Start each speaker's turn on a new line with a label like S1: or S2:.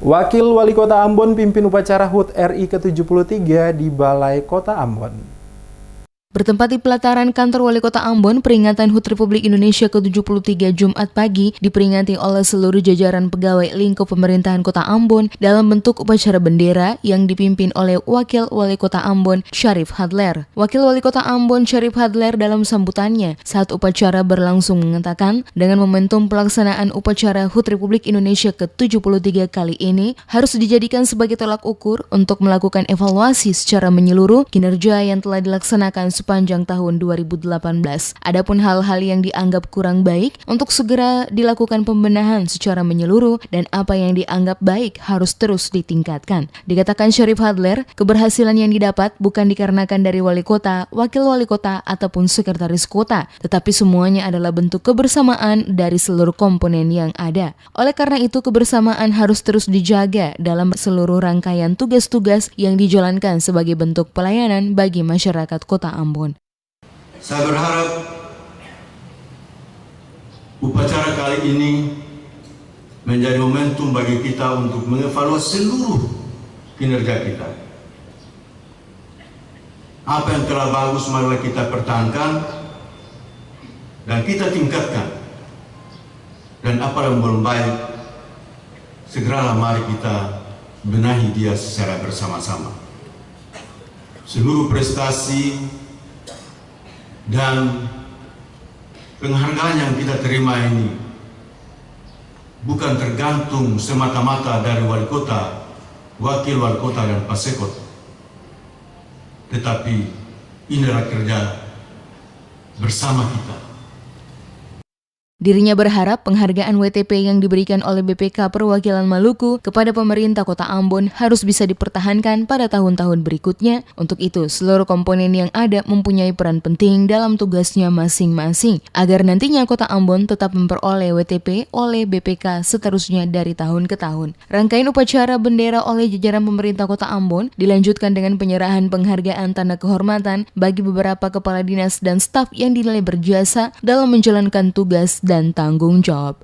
S1: Wakil Wali Kota Ambon pimpin upacara HUT RI ke-73 di Balai Kota Ambon.
S2: Bertempat di pelataran kantor Wali Kota Ambon, peringatan HUT Republik Indonesia ke-73 Jumat pagi diperingati oleh seluruh jajaran pegawai lingkup pemerintahan Kota Ambon dalam bentuk upacara bendera yang dipimpin oleh Wakil Wali Kota Ambon, Syarif Hadler. Wakil Wali Kota Ambon, Syarif Hadler dalam sambutannya saat upacara berlangsung mengatakan, dengan momentum pelaksanaan upacara HUT Republik Indonesia ke-73 kali ini harus dijadikan sebagai tolak ukur untuk melakukan evaluasi secara menyeluruh kinerja yang telah dilaksanakan sepanjang tahun 2018. Adapun hal-hal yang dianggap kurang baik untuk segera dilakukan pembenahan secara menyeluruh dan apa yang dianggap baik harus terus ditingkatkan. Dikatakan Syarif Hadler, keberhasilan yang didapat bukan dikarenakan dari wali kota, wakil wali kota, ataupun sekretaris kota, tetapi semuanya adalah bentuk kebersamaan dari seluruh komponen yang ada. Oleh karena itu, kebersamaan harus terus dijaga dalam seluruh rangkaian tugas-tugas yang dijalankan sebagai bentuk pelayanan bagi masyarakat Kota Ambon.
S3: Saya berharap upacara kali ini menjadi momentum bagi kita untuk mengevaluasi seluruh kinerja kita. Apa yang telah bagus marilah kita pertahankan dan kita tingkatkan. Dan apa yang belum baik, segeralah mari kita benahi dia secara bersama-sama. Seluruh prestasi dan penghargaan yang kita terima ini bukan tergantung semata-mata dari wali kota, wakil wali kota, dan pasekot, tetapi inilah kerja bersama kita.
S2: Dirinya berharap penghargaan WTP yang diberikan oleh BPK Perwakilan Maluku kepada pemerintah Kota Ambon harus bisa dipertahankan pada tahun-tahun berikutnya. Untuk itu, seluruh komponen yang ada mempunyai peran penting dalam tugasnya masing-masing, agar nantinya Kota Ambon tetap memperoleh WTP oleh BPK seterusnya dari tahun ke tahun. Rangkaian upacara bendera oleh jajaran pemerintah Kota Ambon dilanjutkan dengan penyerahan penghargaan tanda kehormatan bagi beberapa kepala dinas dan staf yang dinilai berjasa dalam menjalankan tugas dan tanggung jawab.